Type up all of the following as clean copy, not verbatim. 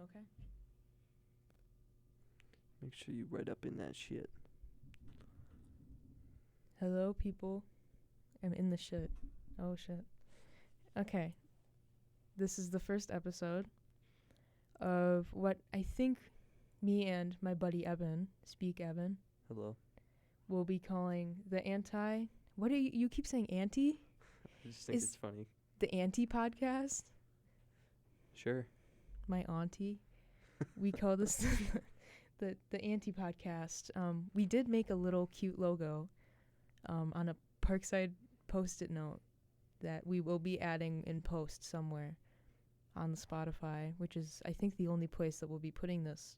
Okay. Make sure you write up in that shit. Hello, people. I'm in the shit. Oh, shit. Okay. This is the first episode of what I think me and my buddy Evan, Evan, Hello. will be calling the anti... What do you keep saying anti? I just think Is- it's funny. The anti-podcast? Sure. My auntie. We call this the anti-podcast. We did make a little cute logo on a Parkside Post-it note that we will be adding in post somewhere on the Spotify, which is, I think, the only place that we'll be putting this,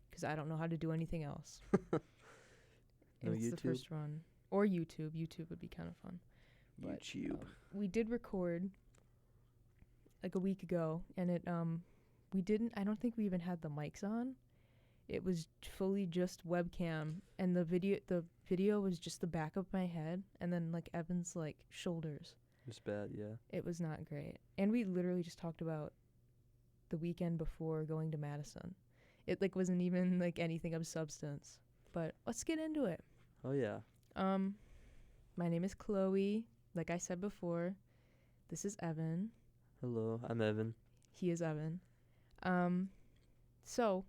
because I don't know how to do anything else. No It's the YouTube? first run. Or YouTube. YouTube would be kind of fun. But, YouTube. we did record like a week ago, and I don't think we even had the mics on. It was fully just webcam, and the video was just the back of my head and then like Evan's like shoulders. It's bad, yeah. It was not great. And we literally just talked about the weekend before going to Madison. It like wasn't even like anything of substance. But let's get into it. Oh, yeah. My name is Cloee. Like I said before, this is Evan. Hello, I'm Evan. He is Evan. So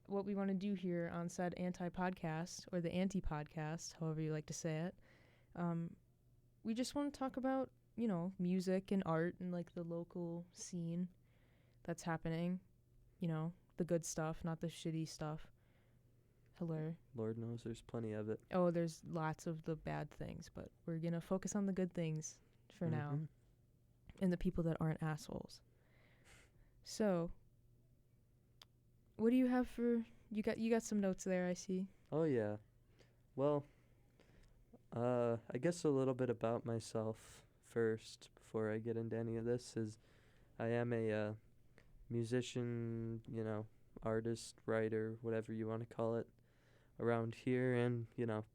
what we want to do here on said anti-podcast, or the anti-podcast, however you like to say it, we just want to talk about, music and art and like the local scene that's happening, the good stuff, not the shitty stuff. Hello. Lord knows there's plenty of it. Oh, there's lots of the bad things, but we're going to focus on the good things for now, and the people that aren't assholes. So, what do you have for... You got some notes there, I see. Oh, yeah. Well, I guess a little bit about myself first before I get into any of this is I am a musician, artist, writer, whatever you want to call it, around here, and,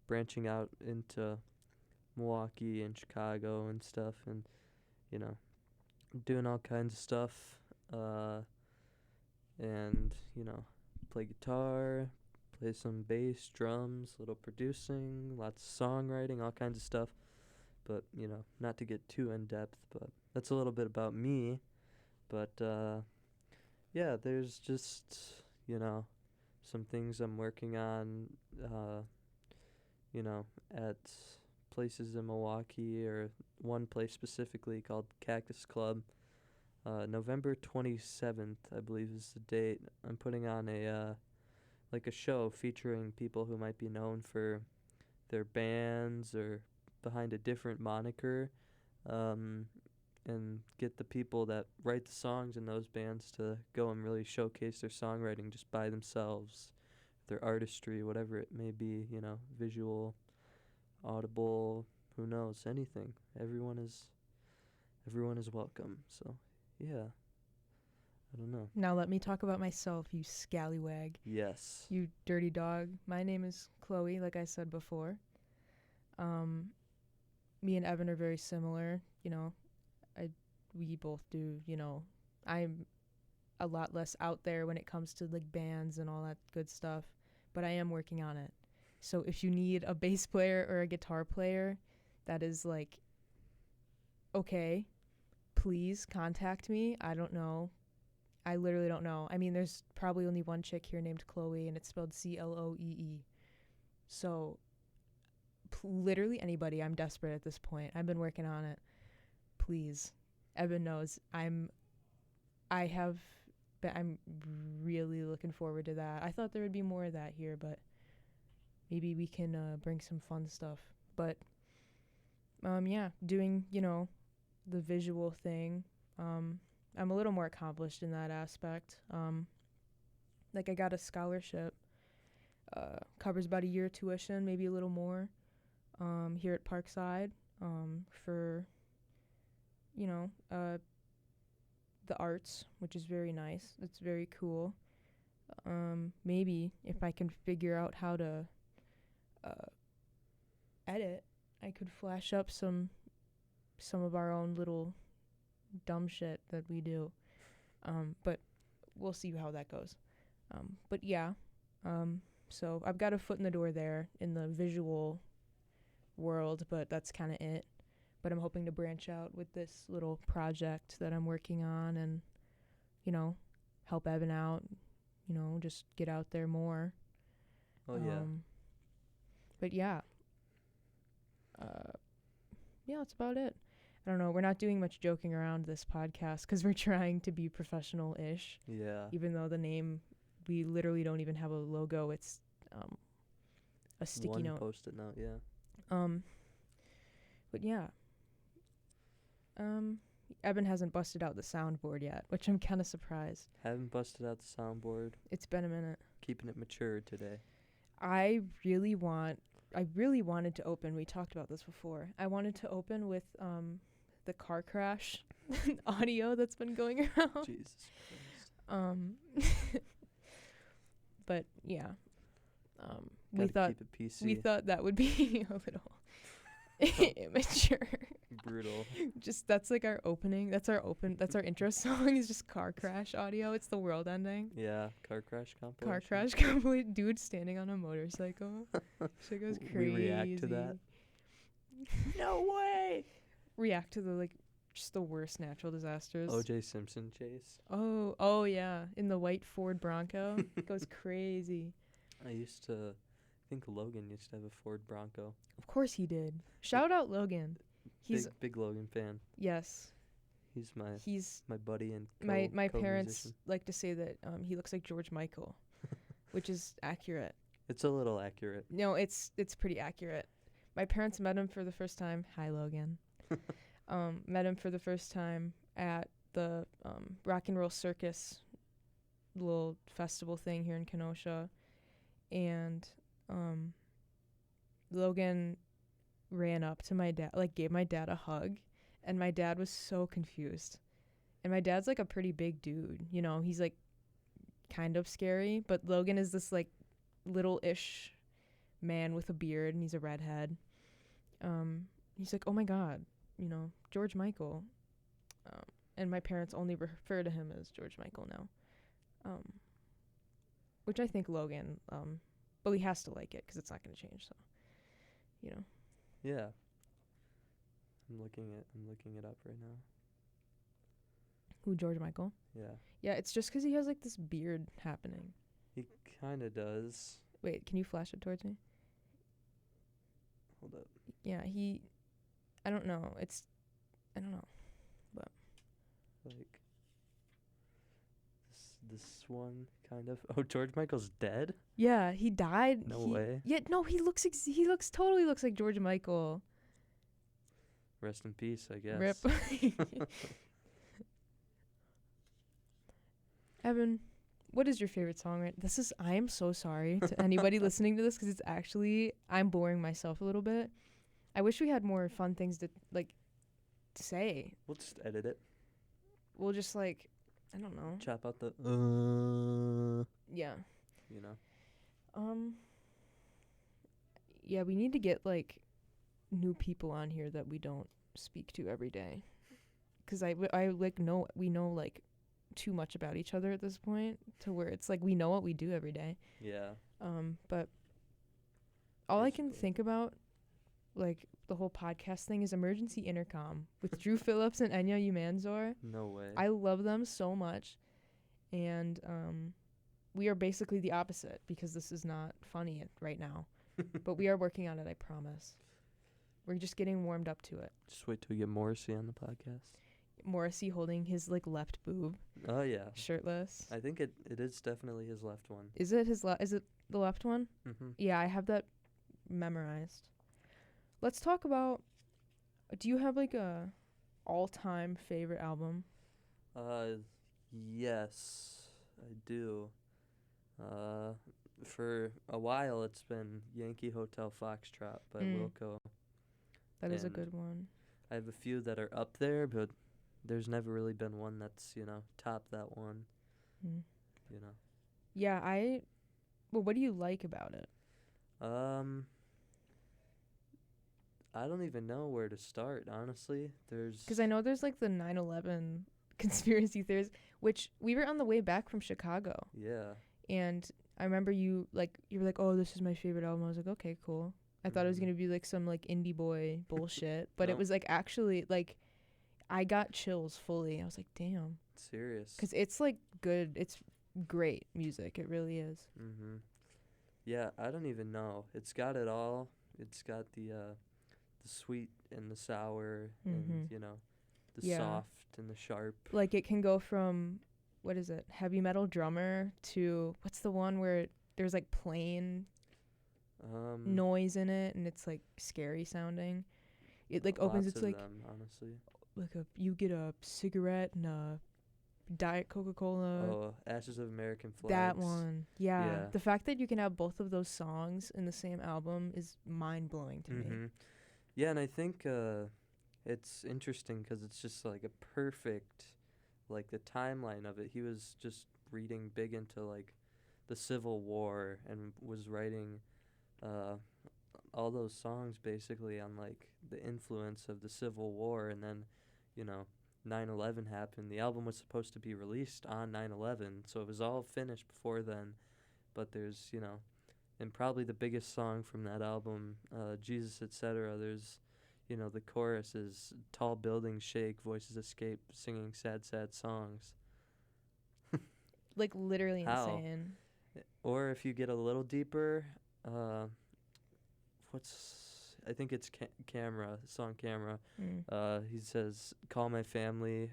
branching out into Milwaukee and Chicago and stuff, and, doing all kinds of stuff, and, play guitar, play some bass, drums, little producing, lots of songwriting, all kinds of stuff. But, not to get too in-depth, but that's a little bit about me. But, yeah, there's just, some things I'm working on, at places in Milwaukee, or one place specifically called Cactus Club. November 27th, I believe, is the date. I'm putting on a show featuring people who might be known for their bands or behind a different moniker, and get the people that write the songs in those bands to go and really showcase their songwriting just by themselves, their artistry, whatever it may be, visual, audible, who knows, anything. Everyone is welcome. So, yeah. I don't know. Now let me talk about myself, you scallywag. Yes. You dirty dog. My name is Cloee, like I said before. Me and Evan are very similar, we both do, I'm a lot less out there when it comes to like bands and all that good stuff, but I am working on it. So if you need a bass player or a guitar player that is like, okay, please contact me. I don't know. I literally don't know. I mean, there's probably only one chick here named Cloee, and it's spelled Cloee. So literally anybody. I'm desperate at this point. I've been working on it. Please. Evan knows I'm really looking forward to that. I thought there would be more of that here, but maybe we can bring some fun stuff. But yeah, doing, the visual thing. I'm a little more accomplished in that aspect. Like I got a scholarship, covers about a year tuition, maybe a little more, here at Parkside, for, the arts, which is very nice. It's very cool. Maybe if I can figure out how to edit, I could flash up some of our own little dumb shit that we do. But we'll see how that goes. But yeah, so I've got a foot in the door there in the visual world, but that's kind of it. But I'm hoping to branch out with this little project that I'm working on and, help Evan out, just get out there more. Oh, yeah. But yeah. Yeah, that's about it. I don't know. We're not doing much joking around this podcast because we're trying to be professional-ish. Yeah. Even though the name, we literally don't even have a logo. It's a sticky note. One Post-it note, yeah. But yeah. Evan hasn't busted out the soundboard yet, which I'm kind of surprised. Haven't busted out the soundboard. It's been a minute. Keeping it mature today. I really wanted to open. We talked about this before. I wanted to open with the car crash audio that's been going around. Jesus Christ. But yeah. We thought keep it PC. we thought that would be a little immature. Brutal. Just that's like our opening. That's our intro song is just car crash audio. It's the world ending. Yeah, car crash compilation. Car crash compilation. Dude standing on a motorcycle. Shit goes crazy. We react to that. No way. React to just the worst natural disasters. O.J. Simpson chase. Oh yeah, in the white Ford Bronco. It goes crazy. I think Logan used to have a Ford Bronco. Of course he did. Shout out Logan. He's big Logan fan. Yes. He's my buddy and my parents co-musician. like to say that he looks like George Michael, which is accurate. It's a little accurate. No, it's pretty accurate. My parents met him for the first time. Hi, Logan. Met him for the first time at the Rock and Roll Circus little festival thing here in Kenosha, and Logan ran up to my dad, gave my dad a hug, and my dad was so confused. And my dad's a pretty big dude, he's kind of scary, but Logan is this little-ish man with a beard, and he's a redhead. He's like, oh my God, George Michael. And my parents only refer to him as George Michael now. Which I think Logan, but he has to like it because it's not going to change, so, Yeah. I'm looking it up right now. Who, George Michael? Yeah. Yeah, it's just because he has this beard happening. He kind of does. Wait, can you flash it towards me? Hold up. Yeah, I don't know. I don't know. But this one kind of. Oh, George Michael's dead? yeah, he died. No way. Yeah, no, he totally looks like George Michael. Rest in peace, I guess. Rip. Evan, what is your favorite song? I am so sorry to anybody listening to this because it's actually, I'm boring myself a little bit. I wish we had more fun things to say. We'll just edit it. We'll just I don't know. Chop out the Yeah. You know. Yeah, we need to get new people on here that we don't speak to every day. Cuz we know too much about each other at this point to where it's we know what we do every day. Yeah. But all I can Basically. think about the whole podcast thing is Emergency Intercom with Drew Phillips and Enya Umanzor. No way. I love them so much. And we are basically the opposite because this is not funny right now. But we are working on it, I promise. We're just getting warmed up to it. Just wait till we get Morrissey on the podcast. Morrissey holding his left boob, Oh yeah. shirtless. I think it is definitely his left one. Is it is it the left one? Mhm. Yeah, I have that memorized. Let's talk about, do you have a all-time favorite album? Yes, I do. For a while it's been Yankee Hotel Foxtrot by Wilco. That is a And good one. I have a few that are up there, but there's never really been one that's, topped that one, Mm. you know. Yeah, what do you like about it? I don't even know where to start, honestly. Because I know there's the 9/11 conspiracy theories, which we were on the way back from Chicago. Yeah. And I remember you were like, oh, this is my favorite album. I was like, okay, cool. I thought it was going to be like some like indie boy bullshit. But it Nope. was like actually like I got chills fully. I was like, damn. Serious. Because it's like good. It's great music. It really is. Mm-hmm. Yeah, I don't even know. It's got it all. It's got the sweet and the sour and, Mhm. the Yeah. soft and the sharp. Like it can go from, what is it, heavy metal drummer to, what's the one where there's like plain noise in it and it's like scary sounding. It like opens, lots it's of like them, honestly. like you get a cigarette and a Diet Coca-Cola. Oh, Ashes of American Flags. That one. Yeah. Yeah. The fact that you can have both of those songs in the same album is mind-blowing to me. Yeah, and I think it's interesting because it's just like a perfect, like the timeline of it. He was just reading big into like the Civil War and was writing all those songs basically on like the influence of the Civil War, and then, 9/11 happened. The album was supposed to be released on 9/11, so it was all finished before then. But there's, and probably the biggest song from that album, Jesus, Etc. There's, the chorus is tall buildings shake, voices escape, singing sad, sad songs. Like literally How? insane. Or if you get a little deeper, I think it's Camera, song Camera. He says, call my family,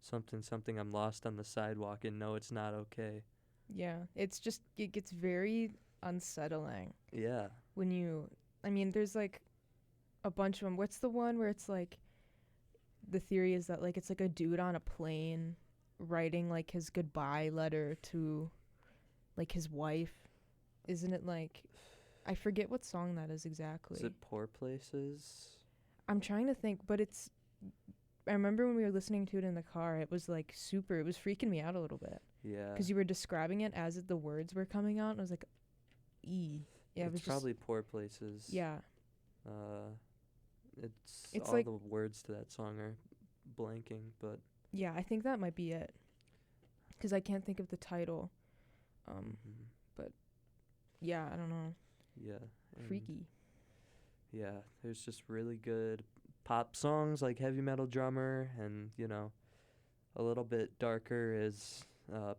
something, I'm lost on the sidewalk and no, it's not okay. Yeah. It's just, it gets very unsettling. Yeah. There's like a bunch of them. What's the one where it's like, the theory is that like it's like a dude on a plane writing like his goodbye letter to like his wife? Isn't it like, I forget what song that is exactly. Is it Poor Places? I'm trying to think, but I remember when we were listening to it in the car, it was like it was freaking me out a little bit. Yeah. Because you were describing it as the words were coming out, and I was like, Yeah, it's probably Poor Places. Yeah. It's all like, the words to that song are blanking, but yeah, I think that might be it. Because I can't think of the title. But yeah, I don't know. Yeah. Freaky. Yeah, there's just really good pop songs like Heavy Metal Drummer, and a little bit darker is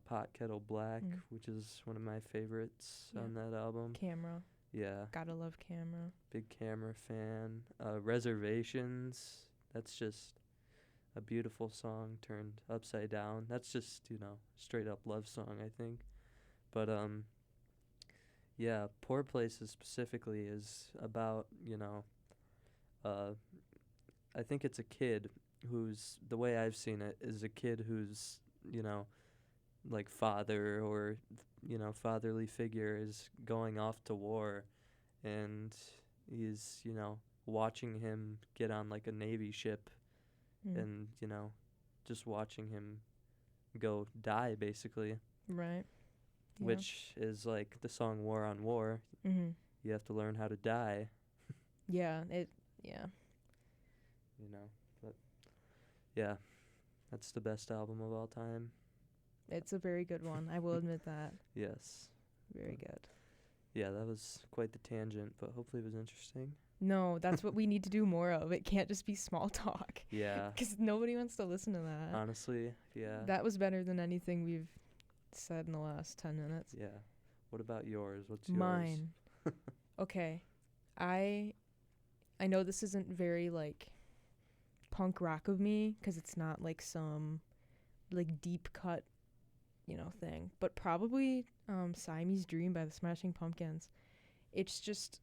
Pot Kettle Black, which is one of my favorites on that album. Camera. Yeah. Gotta love Camera. Big Camera fan. Reservations, that's just a beautiful song turned upside down. That's just, straight up love song, I think. But yeah, Poor Places specifically is about, I think it's a kid who's, the way I've seen it, is a kid who's, like father or, fatherly figure is going off to war, and he's, watching him get on like a Navy ship and, just watching him go die basically. Right. Yeah. Which is like the song War on War. You have to learn how to die. Yeah, But yeah, that's the best album of all time. it's a very good one. I will admit that. Yes. Very good. Yeah, that was quite the tangent, but hopefully it was interesting. No, that's what we need to do more of. It can't just be small talk. Yeah. Because nobody wants to listen to that. Honestly, yeah. That was better than anything we've said in the last 10 minutes. Yeah. What about yours? What's yours? Mine. Okay. I know this isn't very, like, punk rock of me, because it's not, like, some, like, deep cut, thing. But probably Siamese Dream by the Smashing Pumpkins. It's just,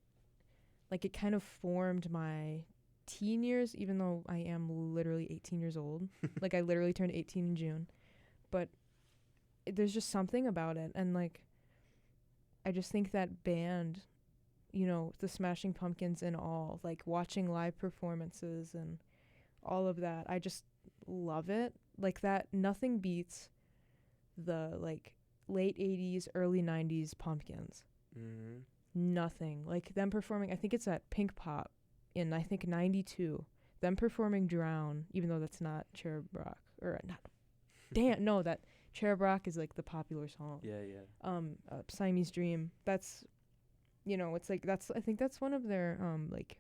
like, it kind of formed my teen years, even though I am literally 18 years old. Like, I literally turned 18 in June. But there's just something about it. And, like, I just think that band, the Smashing Pumpkins and all, like, watching live performances and all of that, I just love it. Like, that, nothing beats the, like, late 80s, early 90s Pumpkins. Nothing. Like, them performing, I think it's at Pink Pop in, I think, 92. Them performing Drown, even though that's not Cherub Rock or not. Damn, no, that Cherub Rock is like the popular song. Yeah. Siamese Dream. That's, it's like I think that's one of their like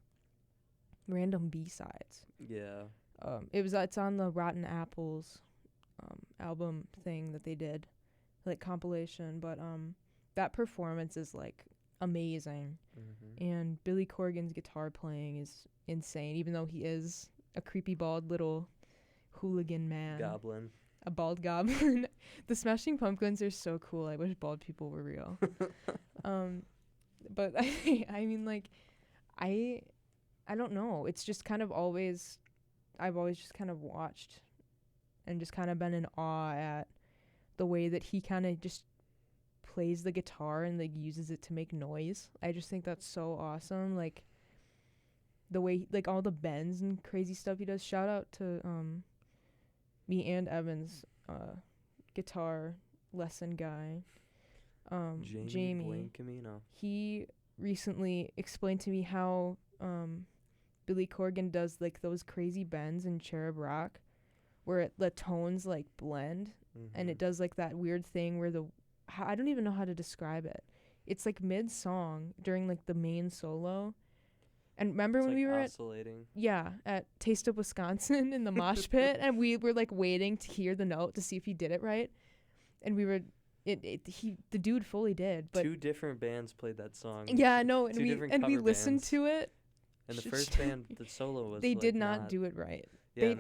random B-sides. Yeah. It's on the Rotten Apples album thing that they did, like compilation, but that performance is like amazing. And Billy Corgan's guitar playing is insane, even though he is a creepy bald little hooligan man. Goblin. A bald goblin. The Smashing Pumpkins are so cool. I wish bald people were real. But I mean, like, I don't know. It's just kind of I've always just kind of watched and just kind of been in awe at the way that he kind of just plays the guitar and like uses it to make noise. I just think that's so awesome. Like the way, like all the bends and crazy stuff he does. Shout out to me and Evan's guitar lesson guy, Jamie. He recently explained to me how Billy Corgan does like those crazy bends in Cherub Rock where the tones like blend, and it does like that weird thing where I don't even know how to describe it. It's like mid-song during like the main solo. And remember when we were at Taste of Wisconsin in the mosh pit, and we were like waiting to hear the note to see if he did it right, and we were the dude fully did. But 2 different bands played that song. Yeah, no, and we listened to it. And the first band, the solo was they like did not do it right. Yeah, They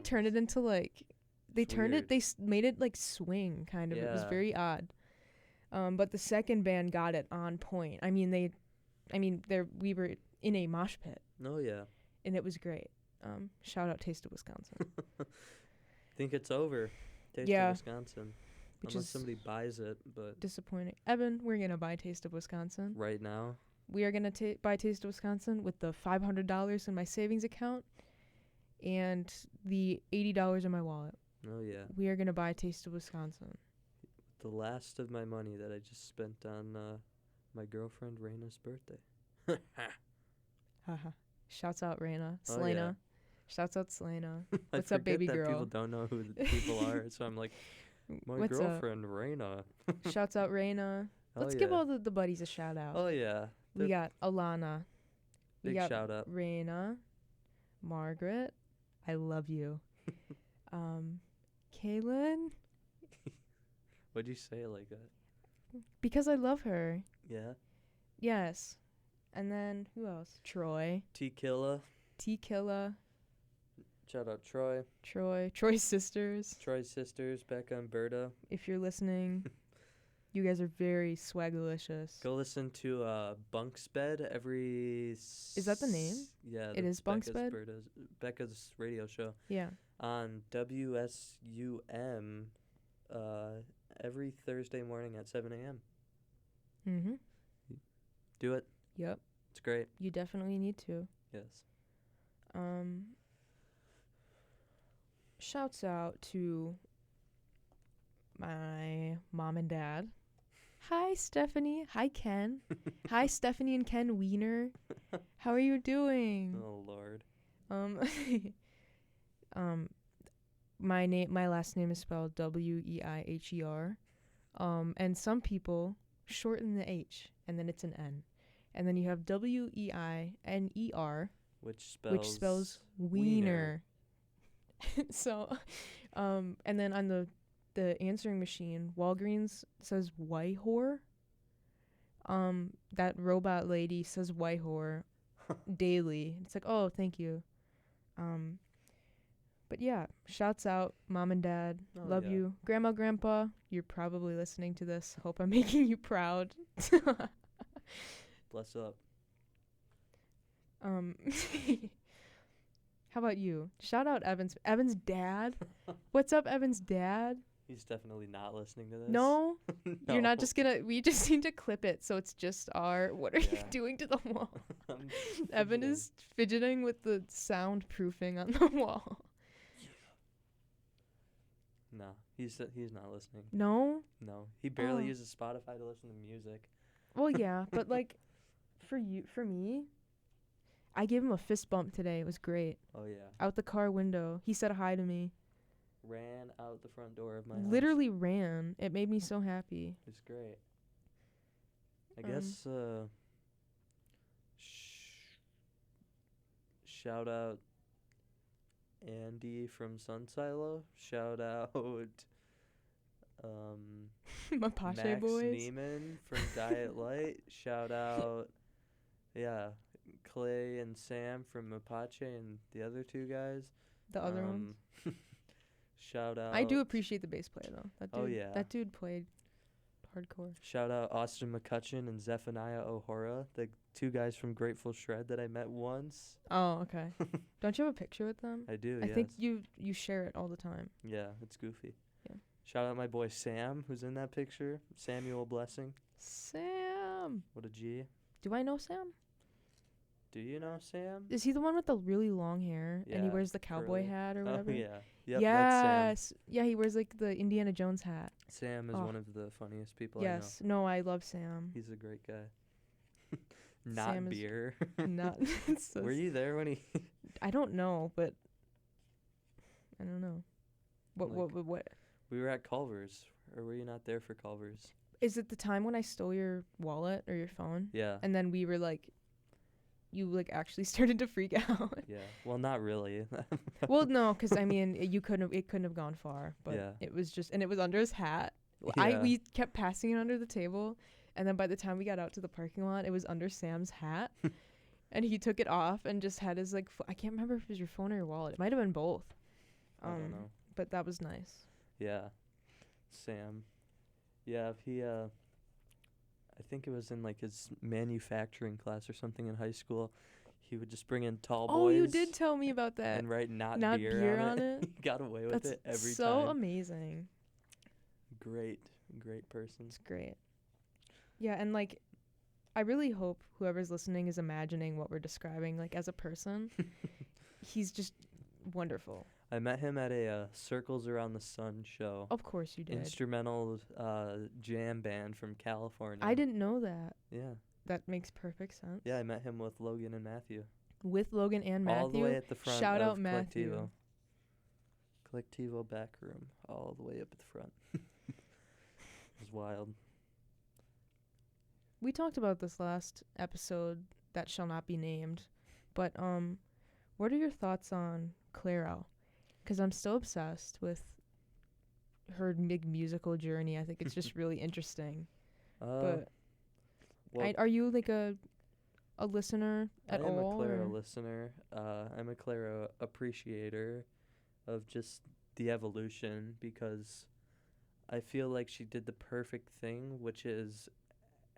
turn it into like they made it like swing kind of. Yeah. It was very odd. But the second band got it on point. We were in a mosh pit. Oh yeah. And it was great. Shout out Taste of Wisconsin. Think it's over. Taste of Wisconsin. Which Unless is somebody buys it, but disappointing. Evan, we're gonna buy Taste of Wisconsin right now. We are gonna buy Taste of Wisconsin with the $500 in my savings account and the $80 in my wallet. Oh yeah. We are gonna buy Taste of Wisconsin. The last of my money that I just spent on my girlfriend Raina's birthday. Haha. Shouts out Raina. Oh, Selena. yeah. Shouts out Selena. What's up, baby girl? People don't know who the people are, so I'm like, my girlfriend Raina. Shouts out Raina. Let's give all the buddies a shout out. Oh yeah. We got Alana. Big got shout out. Raina. Margaret. I love you. Kaylin. What'd you say it like that? Because I love her. Yeah. Yes. And then who else? Troy. T-Killa. Shout out Troy. Troy's sisters. Becca and Berta. If you're listening, you guys are very swagalicious. Go listen to Bunk's Bed every... Is that the name? Yeah. It is Bunk's Bed? Becca's radio show. Yeah. On WSUM every Thursday morning at 7 a.m. Mm-hmm. Do it. Yep. It's great. You definitely need to. Yes. Shouts out to my mom and dad. Hi, Stephanie. Hi, Ken. Hi, Stephanie and Ken Wiener. How are you doing? Oh, Lord. My last name is spelled Weiher. And some people shorten the H and then it's an N. And then you have Weiner, which spells wiener. So, and then on the answering machine, Walgreens says Whitehor. That robot lady says Whitehor daily. It's like, oh, thank you. But yeah, shouts out, mom and dad. Love you. Grandma, grandpa, you're probably listening to this. Hope I'm making you proud. Bless up. How about you? Shout out Evan's dad. What's up, Evan's dad? He's definitely not listening to this. No? You're not just gonna... We just need to clip it so it's just our... What are you doing to the wall? Evan is fidgeting with the soundproofing on the wall. No, he's not listening. No? No, he barely uses Spotify to listen to music. Well, yeah, but like, for me, I gave him a fist bump today. It was great. Oh, yeah. Out the car window. He said hi to me. ran out the front door of my house. Literally ran. It made me so happy. It's great. I Um, guess shout out Andy from Sun Silo. Shout out Mapache Max boys. Neiman from Diet Light. Shout out Clay and Sam from Mapache and the other two guys. The other ones. Shout out. I do appreciate the bass player though. That dude, Oh, yeah. That dude played hardcore. Shout out Austin McCutcheon and Zephaniah O'Hara, the two guys from Grateful Shred that I met once. Oh, okay. Don't you have a picture with them? I do, I yes. think you share it all the time. Yeah, it's goofy. Yeah. Shout out my boy Sam, who's in that picture. Samuel Blessing. Sam. What a G. Do I know Sam? Do you know Sam? Is he the one with the really long hair and he Yeah, wears the cowboy curly. hat or Oh, whatever? yeah. Yep, that's Sam. Yes. Yeah, he wears like the Indiana Jones hat. Sam is Oh. one of the funniest people Yes. No, I love Sam. I know. He's a great guy. Not Sam is beer. Not. So Were you there when he... I don't know, but I don't know. What? Like- What? We were at Culver's. Or were you not there for Culver's? Is it the time when I stole your wallet or your phone? Yeah. And then we were like, you like actually started to freak out. Yeah. Well, not really. Well, no, because I mean, it couldn't have gone far, but Yeah. it was just, and it was under his hat. Yeah. We kept passing it under the table, and then by the time we got out to the parking lot, it was under Sam's hat, and he took it off and just had his like, I can't remember if it was your phone or your wallet. It might have been both. I don't know. But that was nice. Yeah. Sam. Yeah, he I think it was in like his manufacturing class or something in high school. He would just bring in tall boys. Oh, you did tell me about that. And write not beer beer on on it. He got away with That's it every so time. amazing. Great person. It's great. Yeah, and like, I really hope whoever's listening is imagining what we're describing, like, as a person. He's just wonderful. I met him at a Circles Around the Sun show. Of course you did. Instrumental jam band from California. I didn't know that. Yeah. That makes perfect sense. Yeah, I met him with Logan and Matthew. With Logan and Matthew. All the way at the front Shout of out Matthew. Collectivo. Collectivo back room. All the way up at the front. It was wild. We talked about this last episode that shall not be named, but what are your thoughts on Clairo? Because I'm still obsessed with her musical journey. I think it's just really interesting. But well, are you like a listener at all? I am a Clairo or- listener. I'm a Clairo appreciator of just the evolution, because I feel like she did the perfect thing, which is,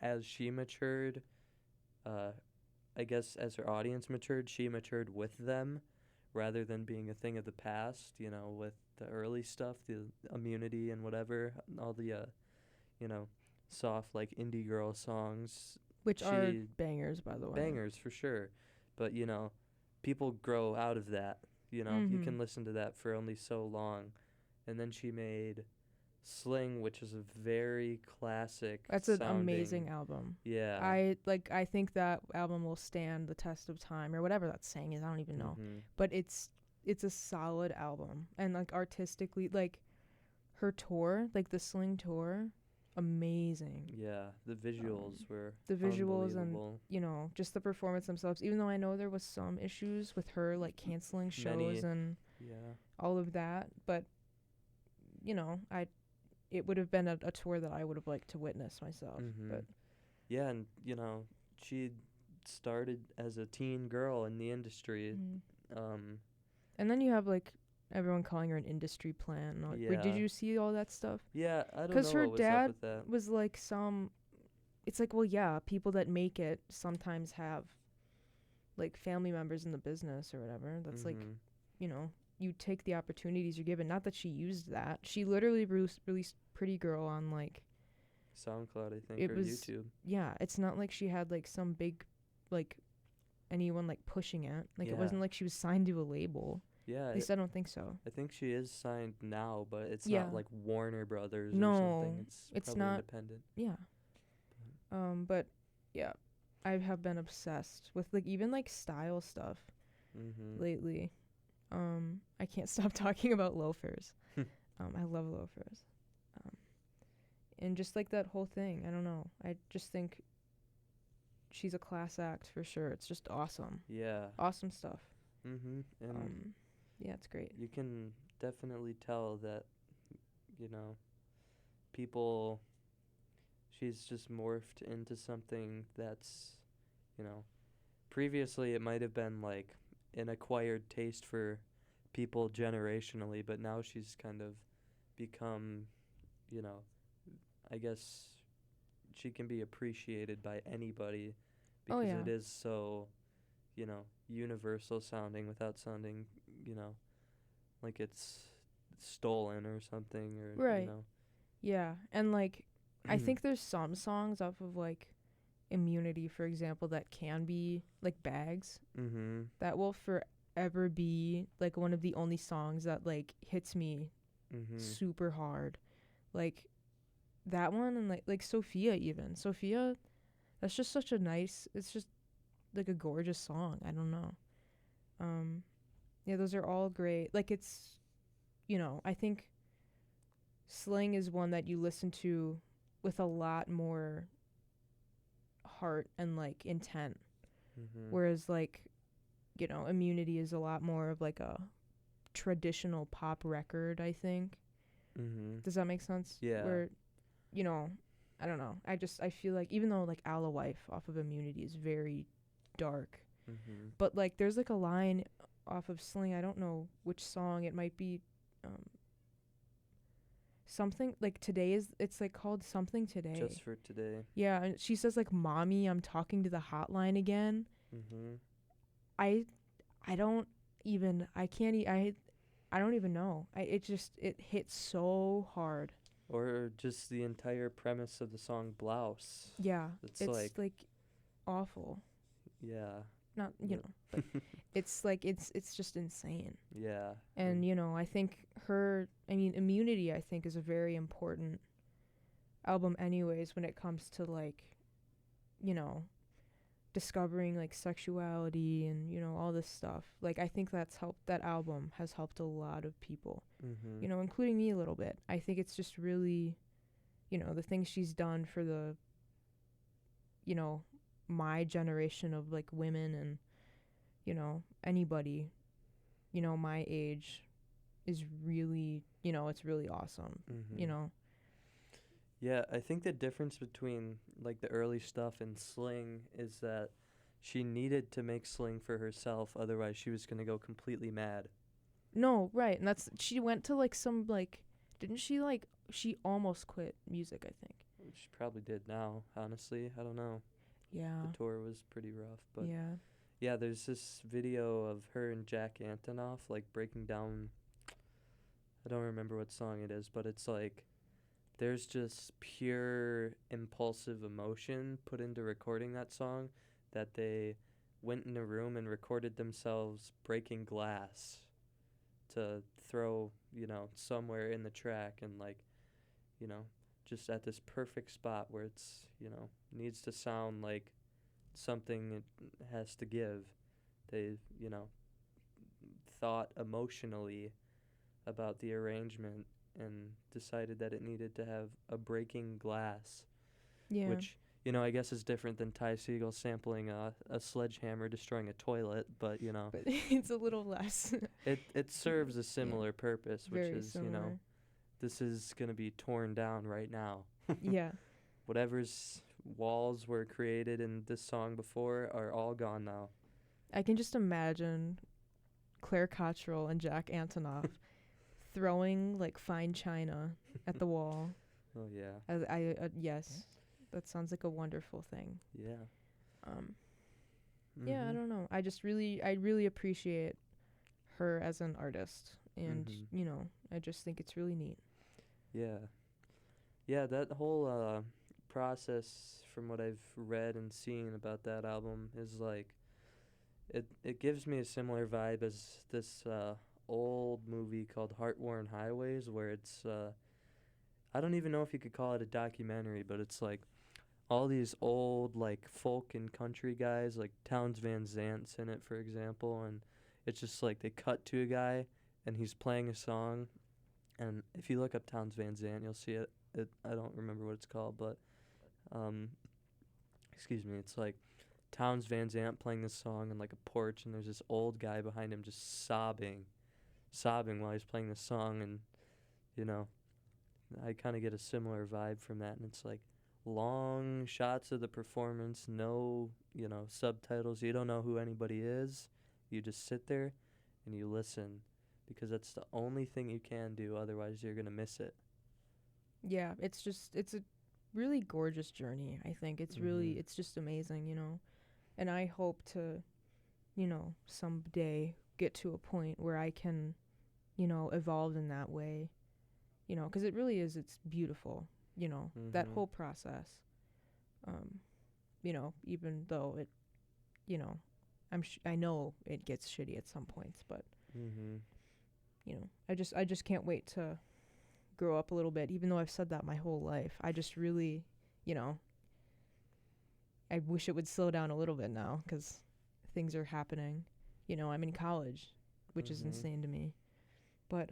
as she matured, I guess as her audience matured, she matured with them rather than being a thing of the past, you know, with the early stuff, the immunity and whatever, all the, soft, like, indie girl songs. Which are She- bangers, by the way. Bangers, for sure. But, people grow out of that, you Mhm. can listen to that for only so long. And then she made Sling, which is a very classic That's an sounding- amazing album. Yeah. I think that album will stand the test of time, or whatever that saying is. I don't even know. Mhm. But it's a solid album, and like artistically, like her tour, like the Sling tour, amazing. Yeah, the visuals were The visuals and unbelievable. just the performance themselves. Even though I know there was some issues with her like canceling shows Many. and Yeah. all of that, but it would have been a tour that I would have liked to witness myself. Mhm. But Yeah, and she started as a teen girl in the industry. and then you have like everyone calling her an industry plant. And all. Did Yeah. you see all that stuff? Yeah, I don't know 'Cause her what was dad up with that. Was like it's like, well, yeah, people that make it sometimes have like family members in the business or whatever. That's like, Mhm. you take the opportunities you're given. Not that she used that. She literally released Pretty Girl on like, SoundCloud, I think, it or was- YouTube. yeah, it's not like she had like some big, like anyone like pushing it. Like it Yeah. wasn't like she was signed to a label. Yeah, At least I don't think so. I think she is signed now, but it's Yeah. not like Warner Brothers or No, something. It's probably not. independent. Yeah. But yeah, I have been obsessed with like even like style stuff Mhm. lately. I can't stop talking about loafers. I love loafers. Um, and just like that whole thing, I don't know. I just think she's a class act for sure. It's just awesome. Yeah. Awesome stuff. And Yeah, it's great. you can definitely tell that, you know, people, she's just morphed into something that's, you know, previously it might have been like an acquired taste for people generationally, but now she's kind of become, you know, I guess she can be appreciated by anybody Oh, because yeah. it is so, you know, universal sounding without sounding, you know, like it's stolen or something, or, you Right. know. Yeah. And like I think there's some songs off of like Immunity, for example, that can be like Bags. That will forever be like one of the only songs that like hits me super hard. Like that one, and like Sophia, even. Sophia, that's just such a nice, it's just like a gorgeous song. I don't know. Yeah, those are all great. Like it's, I think Sling is one that you listen to with a lot more heart and like intent. Whereas like, Immunity is a lot more of like a traditional pop record, I think. Does that make sense? Yeah. Where, I don't know. I feel like even though like Ala Wife off of Immunity is very dark, but like there's like a line off of Sling, I don't know which song it might be, something like it's like called Something Today. Just for Today. Yeah, and she says like, "Mommy, I'm talking to the hotline again." I don't even, I can't I don't even know. It hits so hard. Or just the entire premise of the song Blouse. Yeah, It's like awful. Yeah. Not, but it's like it's just insane. Yeah. And I think Immunity, I think, is a very important album anyways when it comes to like, discovering like sexuality and all this stuff. Like I think that album has helped a lot of people, including me a little bit. I think it's just really, the things she's done for the, my generation of like women and anybody my age is really, it's really awesome. Yeah, I think the difference between like the early stuff and Sling is that she needed to make Sling for herself, otherwise she was gonna go completely mad. No, right, and she went to like some like, didn't she like, she almost quit music, I think. She probably did now, honestly. I don't know. Yeah. The tour was pretty rough, but yeah. Yeah, there's this video of her and Jack Antonoff like breaking down, I don't remember what song it is, but it's like there's just pure impulsive emotion put into recording that song that they went in a room and recorded themselves breaking glass to throw, somewhere in the track, and like, just at this perfect spot where it's, needs to sound like something it has to give. They, thought emotionally about the arrangement and decided that it needed to have a breaking glass. Yeah. Which, I guess is different than Ty Segall sampling a sledgehammer destroying a toilet, but, But it's a little less. it serves a similar purpose, which Very is, similar. this is going to be torn down right now. Yeah. Whatever's walls were created in this song before are all gone now. I can just imagine Claire Cottrell and Jack Antonoff throwing like fine china at the wall. Oh yeah. Yes, that sounds like a wonderful thing. Yeah. Yeah, I don't know. I really appreciate her as an artist, and I just think it's really neat. Yeah. Yeah, that whole process, from what I've read and seen about that album, is like it gives me a similar vibe as this old movie called Heart-Worn Highways, where it's I don't even know if you could call it a documentary, but it's like all these old like folk and country guys, like Townes Van Zant's in it, for example, and it's just like they cut to a guy and he's playing a song, and if you look up Towns Van Zandt, you'll see it. I don't remember what it's called, but um, excuse me, it's like Towns Van Zandt playing this song on like a porch, and there's this old guy behind him just sobbing while he's playing this song, and you know, I kind of get a similar vibe from that, and it's like long shots of the performance, no, subtitles. You don't know who anybody is. You just sit there and you listen because that's the only thing you can do. Otherwise, you're going to miss it. Yeah, it's a really gorgeous journey. I think it's just amazing, And I hope to, someday get to a point where I can, evolve in that way, because it really is. It's beautiful, that whole process. Even though it, I know it gets shitty at some points, but I just can't wait to grow up a little bit. Even though I've said that my whole life, I just really, I wish it would slow down a little bit now because things are happening. I'm in college, which is insane to me. But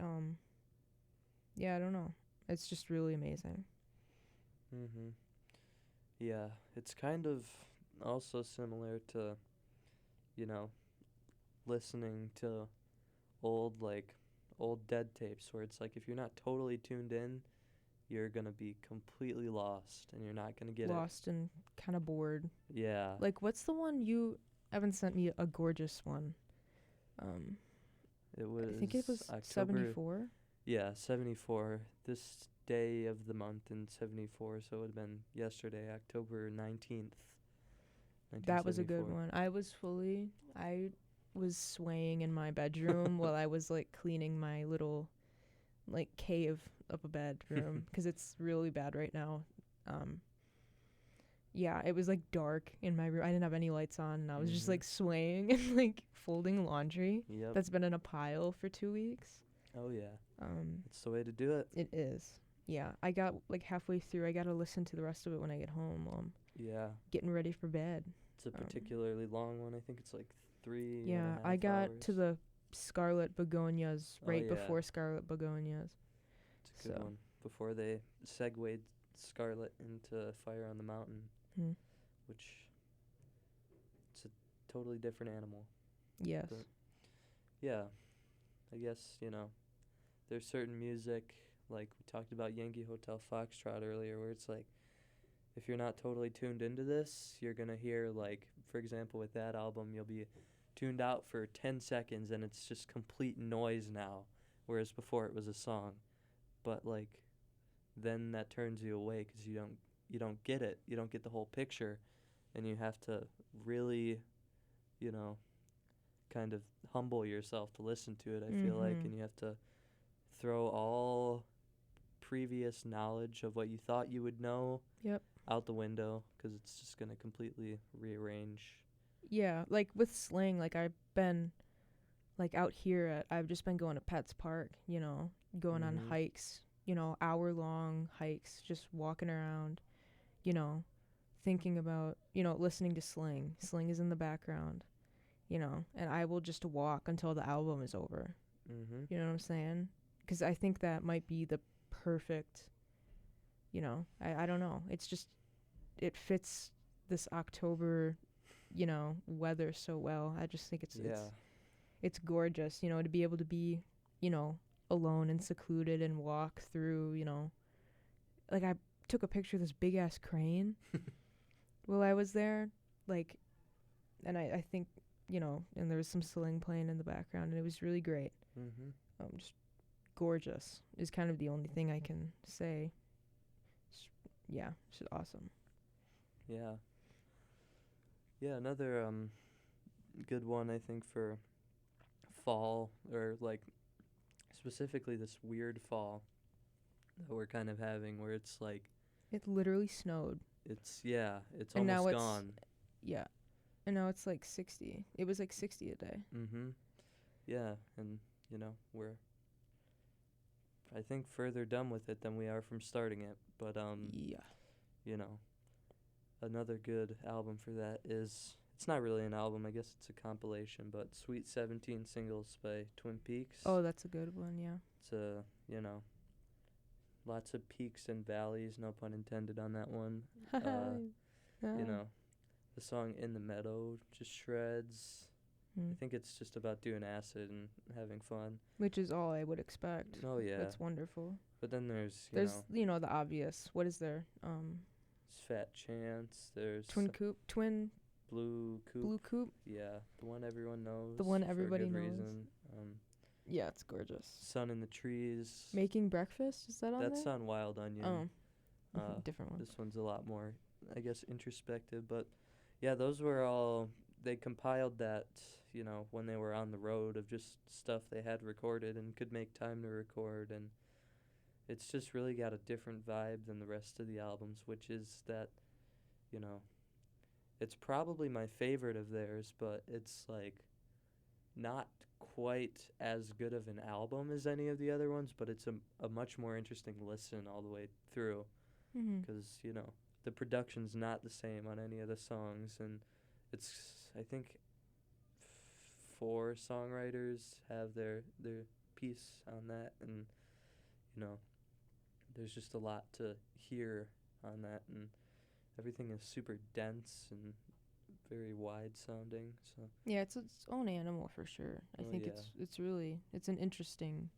yeah, I don't know. It's just really amazing. Yeah, it's kind of also similar to, listening to old dead tapes where it's like if you're not totally tuned in, you're gonna be completely lost and you're not gonna get lost and kind of bored. Yeah. Like, what's the one you haven't sent me? A gorgeous one. It was. I think it was October, 74. Yeah, 74. This day of the month in 74, so it would have been yesterday, October 19th. That was a good one. I was swaying in my bedroom while I was like cleaning my little like cave of a bedroom because it's really bad right now. Yeah, it was like dark in my room. I didn't have any lights on, and I was just like swaying and like folding laundry. Yep. That's been in a pile for 2 weeks. Oh yeah. It's the way to do it. It is. Yeah, I got like halfway through. I got to listen to the rest of it when I get home. Yeah. Getting ready for bed. It's a particularly long one. I think it's like 3. Yeah, I got to the Scarlet Begonias before Scarlet Begonias. It's a good one. Before they segued Scarlet into Fire on the Mountain, which it's a totally different animal. Yes. But yeah, I guess, there's certain music, like we talked about Yankee Hotel Foxtrot earlier, where it's like, if you're not totally tuned into this, you're going to hear, like, for example, with that album, you'll be tuned out for 10 seconds, and it's just complete noise now, whereas before it was a song. But, like, then that turns you away because you don't get it. You don't get the whole picture, and you have to really, kind of humble yourself to listen to it, I feel like, and you have to throw all previous knowledge of what you thought you would know out the window because it's just going to completely rearrange. Yeah, like with slang, like I've been like out here I've just been going to Pets Park, going on hikes, hour-long hikes, just walking around, thinking about, listening to slang. Slang is in the background, and I will just walk until the album is over. You know what I'm saying? Because I think that might be the perfect, I don't know. It's just, it fits this October, weather so well. I just think it's gorgeous, to be able to be, alone and secluded and walk through, like I took a picture of this big ass crane while I was there, like, and I think, and there was some sling playing in the background, and it was really great. Just gorgeous is kind of the only thing I can say. Yeah, it's just awesome. Yeah, another good one I think for fall, or like specifically this weird fall that we're kind of having where it's like it literally snowed. It's and almost gone. Yeah. And now it's like 60. It was like 60 a day. Yeah, and we're I think further done with it than we are from starting it, but another good album for that is, It's not really an album. I guess it's a compilation, but Sweet 17 Singles by Twin Peaks. Oh, that's a good one, yeah. It's lots of peaks and valleys, no pun intended on that one. You know, the song In the Meadow just shreds. I think it's just about doing acid and having fun. Which is all I would expect. Oh, yeah. That's wonderful. But then there's the obvious. What is there? It's Fat Chance. There's Twin Blue Coupe. Blue Coupe. Yeah, the one everyone knows. The one for everybody a good knows. Reason. Yeah, it's gorgeous. Sun in the Trees. Making Breakfast, is that on there? That's on Wild Onion. Oh, different one. This one's a lot more, I guess, introspective. But yeah, those were all. They compiled that, when they were on the road, of just stuff they had recorded and could make time to record, and it's just really got a different vibe than the rest of the albums, which is that, it's probably my favorite of theirs, but it's like not quite as good of an album as any of the other ones, but it's a much more interesting listen all the way through, because the production's not the same on any of the songs, and it's, I think, 4 songwriters have their piece on that, and there's just a lot to hear on that, and everything is super dense and very wide sounding. So yeah, it's its own animal for sure. I think it's an interesting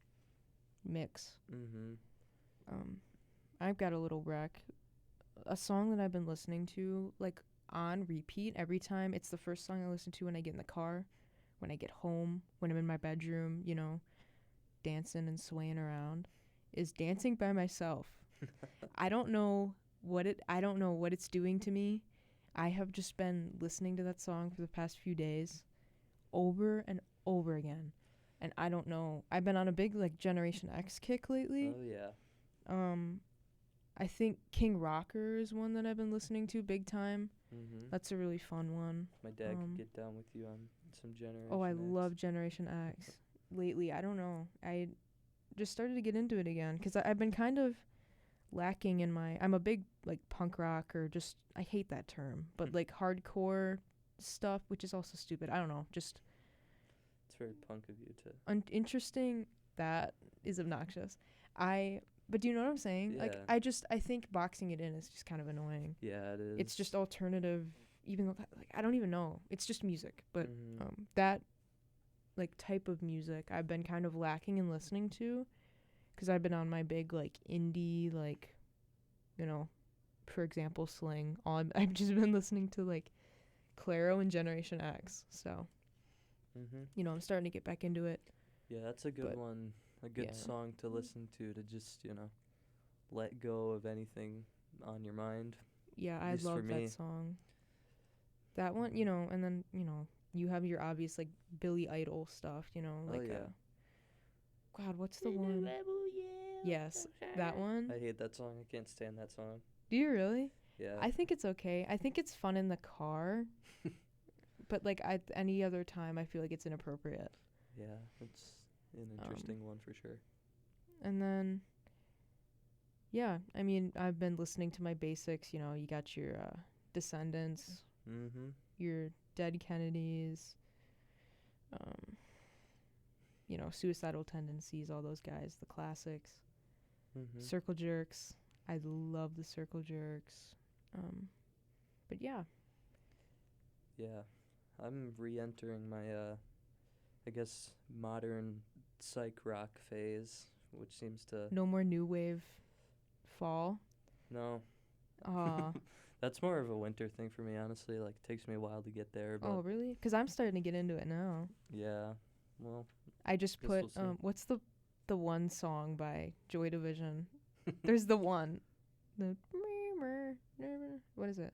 mix. I've got a little wreck, a song that I've been listening to like on repeat every time. It's the first song I listen to when I get in the car, when I get home, when I'm in my bedroom, dancing and swaying around, is Dancing by Myself. I don't know what it's doing to me. I have just been listening to that song for the past few days over and over again. And I don't know. I've been on a big like Generation X kick lately. Oh yeah. I think King Rocker is one that I've been listening to big time. That's a really fun one. My dad could get down with you on some Generation X. Oh, I love Generation X. Lately, I don't know. I just started to get into it again because I've been kind of lacking in I'm a big like punk rock, or just, I hate that term, but like hardcore stuff, which is also stupid. I don't know. Just it's very punk of you to. Interesting. That is obnoxious. But do you know what I'm saying? Yeah. Like, I think boxing it in is just kind of annoying. Yeah, it is. It's just alternative, even though, like, I don't even know. It's just music. But that, like, type of music I've been kind of lacking in listening to, because I've been on my big, like, indie, like, for example, Sling. I've just been listening to, like, Clairo and Generation X. So, I'm starting to get back into it. Yeah, that's a good one. A good song to listen to just, let go of anything on your mind. Yeah, I love that song. That one, and then, you have your obvious, like, Billy Idol stuff, like, God, what's the one? Yes, that one. I hate that song. I can't stand that song. Do you really? Yeah. I think it's okay. I think it's fun in the car, but, like, any other time, I feel like it's inappropriate. Yeah, it's an interesting one for sure. And then, yeah, I mean, I've been listening to my basics. You got your Descendants, your Dead Kennedys, Suicidal Tendencies, all those guys, the classics. Circle Jerks. I love the Circle Jerks. But yeah. Yeah, I'm re-entering my, I guess, modern psych rock phase, which seems to... No more new wave fall? No. Aw. That's more of a winter thing for me, honestly. Like, it takes me a while to get there. But oh, really? Because I'm starting to get into it now. Yeah. Well, I just put... what's the one song by Joy Division? There's the one. What is it?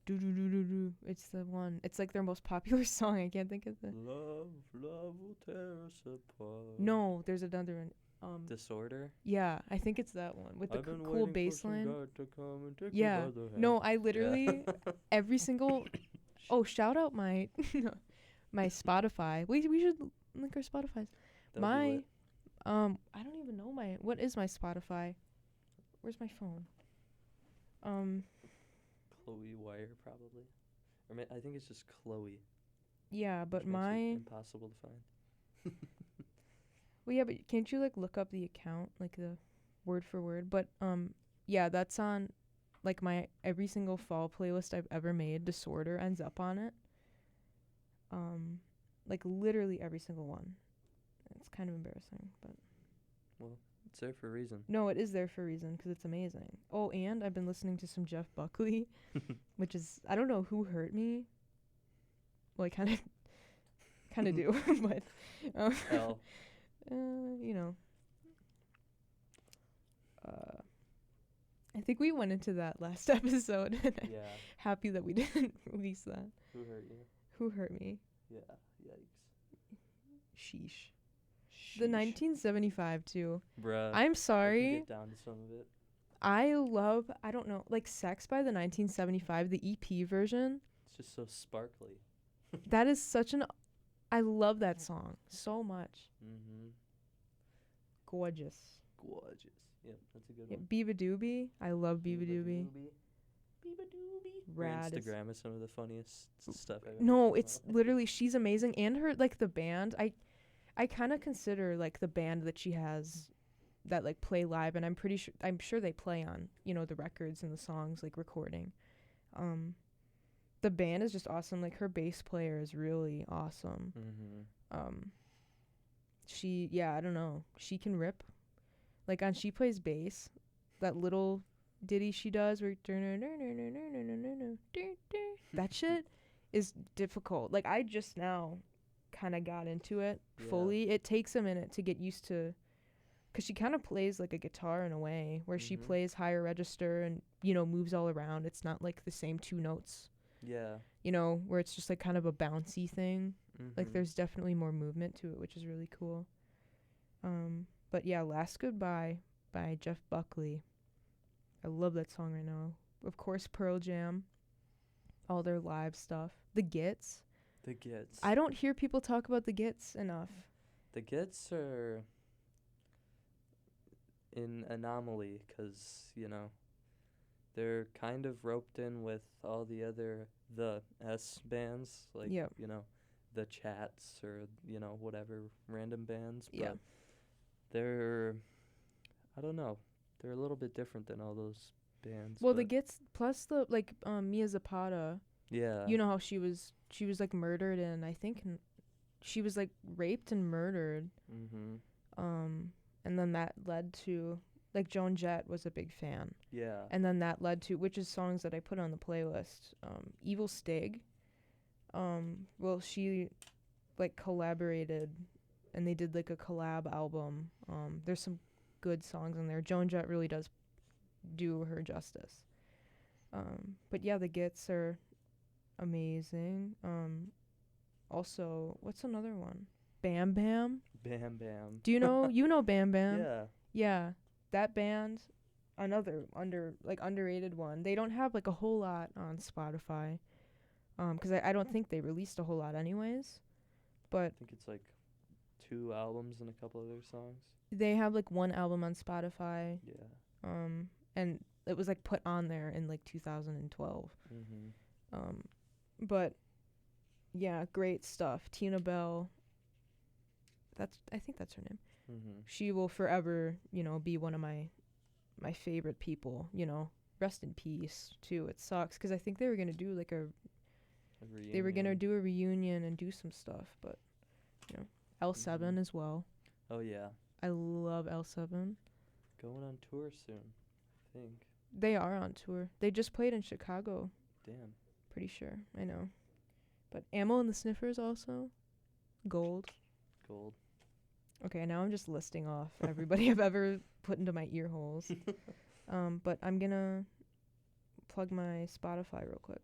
Do. It's the one. It's like their most popular song. I can't think of the... Love will tear us apart. No, there's another one. Disorder? Yeah, I think it's that one with the cool bass line. Yeah. No, I literally every single... Oh, shout out my my Spotify. We should link our Spotifys. I don't even know what is my Spotify? Where's my phone? Cloee Wire, probably. I think it's just Cloee, Yeah, but which makes it my impossible to find. well, yeah, but can't you like look up the account like the word for word? But yeah, that's on like my every single fall playlist I've ever made. Disorder ends up on it. Um, like literally every single one. It's kind of embarrassing, but Well, it's there for a reason. no, it is there for a reason because it's amazing. Oh, and I've been listening to some Jeff Buckley, which is I don't know who hurt me. Well, I kind of do, but Hell. you know, I think we went into that last episode, and I'm Yeah. happy that we didn't release that. Who hurt you? Who hurt me? Yeah. Yikes. Sheesh. The 1975 too. Bruh. I'm I can sorry. get down to some of it. I love. I don't know, like Sex by the 1975, the EP version. It's just so sparkly. That is such an. I love that song so much. Mm-hmm. Gorgeous. Gorgeous. Yep, that's a good Yeah, one. Biba Doobie. I love Biba Doobie. Biba Doobie. Her Rad as- Instagram is some of the funniest stuff I've ever No, seen. it's literally she's amazing, and her like the band. I kind of consider like the band that she has that like play live, and I'm sure they play on the records and the songs like recording. The band is just awesome. Like her bass player is really awesome. Mm-hmm. I don't know, she can rip. Like she plays bass, that little ditty she does where that shit is difficult. Like I just now kind of got into it fully. It takes a minute to get used to, because she kind of plays like a guitar in a way where she plays higher register and moves all around. It's not like the same two notes, Yeah. where it's just like kind of a bouncy thing. Mm-hmm. Like there's definitely more movement to it, which is really cool. But yeah, Last Goodbye by Jeff Buckley. I love that song right now. Of course, Pearl Jam, all their live stuff. The Gits. The Gits. I don't hear people talk about the Gits enough. The Gits are an anomaly because, they're kind of roped in with all the S bands, like, Yep. the Chats or, whatever random bands. But Yeah. they're, I don't know, they're a little bit different than all those bands. Well, the but Gits plus the like Mia Zapata. yeah. You know how she was like murdered, and I think she was like raped and murdered. Mm-hmm. And then that led to like Joan Jett was a big fan. Yeah. And then that led to, which is songs that I put on the playlist, Evil Stig. Well, she like collaborated, and they did like a collab album. There's some good songs on there. Joan Jett really does do her justice. But yeah, the Gits are amazing. Also, what's another one? Bam Bam. Bam Bam. Do you know Bam Bam? Yeah. Yeah, that band, another underrated one. They don't have like a whole lot on Spotify, 'cause I don't think they released a whole lot anyways. But I think it's like 2 albums and a couple other songs. they have like one album on Spotify. Yeah. And it was like put on there in like 2012. Mm-hmm. But yeah, great stuff. Tina Bell. I think that's her name. Mm-hmm. She will forever, be one of my favorite people. Rest in peace too. It sucks because I think they were gonna do like they were gonna do a reunion and do some stuff, but L7 as well. Oh yeah. I love L7. Going on tour soon, I think. They are on tour. They just played in Chicago. Damn. Pretty sure. I know. But Ammo and the Sniffers also. Gold. Okay, now I'm just listing off everybody I've ever put into my ear holes. But I'm gonna plug my Spotify real quick.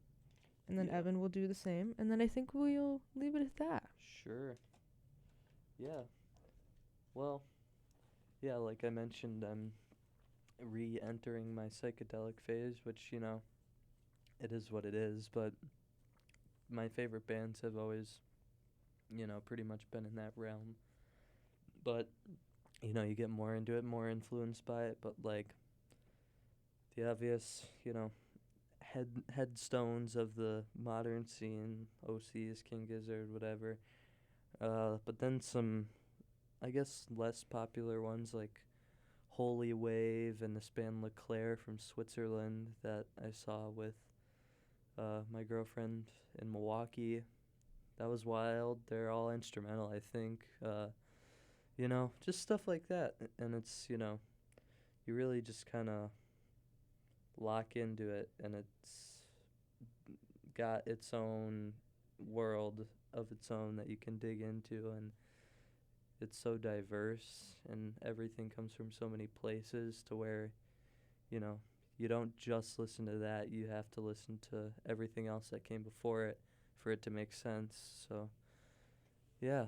And then Yeah. Evan will do the same. And then I think we'll leave it at that. Sure. Yeah. Well, yeah, like I mentioned, I'm re-entering my psychedelic phase, which, it is what it is, but my favorite bands have always, pretty much been in that realm. But, you get more into it, more influenced by it, but, like, the obvious, headstones of the modern scene, OCs, King Gizzard, whatever. But then some, I guess, less popular ones like Holy Wave and this band Clairo from Switzerland that I saw with my girlfriend in Milwaukee. That was wild. They're all instrumental, I think. Just stuff like that. And it's, you really just kind of lock into it, and it's got its own world of its own that you can dig into, and it's so diverse, and everything comes from so many places to where, you don't just listen to that. You have to listen to everything else that came before it for it to make sense. So, yeah,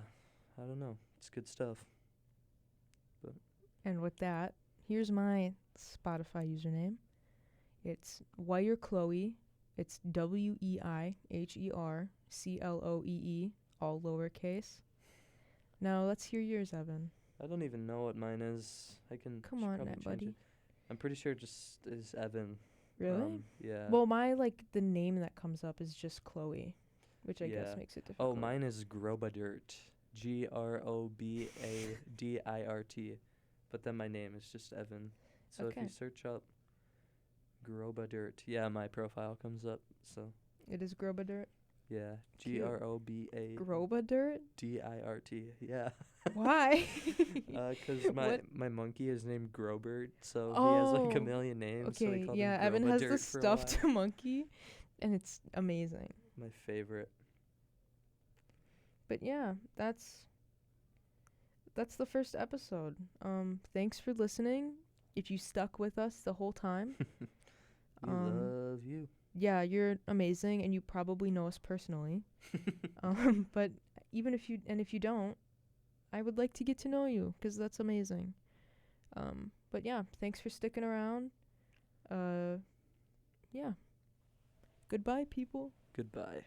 I don't know. It's good stuff. And with that, here's my Spotify username. It's Wire Cloee. It's WEIHERCLOEE, all lowercase. Now let's hear yours, Evan. I don't even know what mine is. I can Come on, probably change buddy. it. I'm pretty sure it just is Evan. Really? Yeah. Well, my the name that comes up is just Cloee, which I guess makes it difficult. Oh, mine is Grobadirt. GROBADIRT. But then my name is just Evan. So if you search up Grobadirt, yeah, my profile comes up. So it is Grobadirt. Yeah, Cute. GROBA. Grobadirt. DIRT. Yeah. Why? 'Cause my monkey is named Grobert, so he has like a million names. So Okay, called yeah, him Evan has Grobadirt the for a stuffed while. monkey, and it's amazing. My favorite. But yeah, that's the first episode. Thanks for listening. If you stuck with us the whole time, We love you. yeah, you're amazing, and you probably know us personally. But even if you don't, I would like to get to know you, 'cause that's amazing. But yeah, thanks for sticking around. Yeah. Goodbye, people. Goodbye.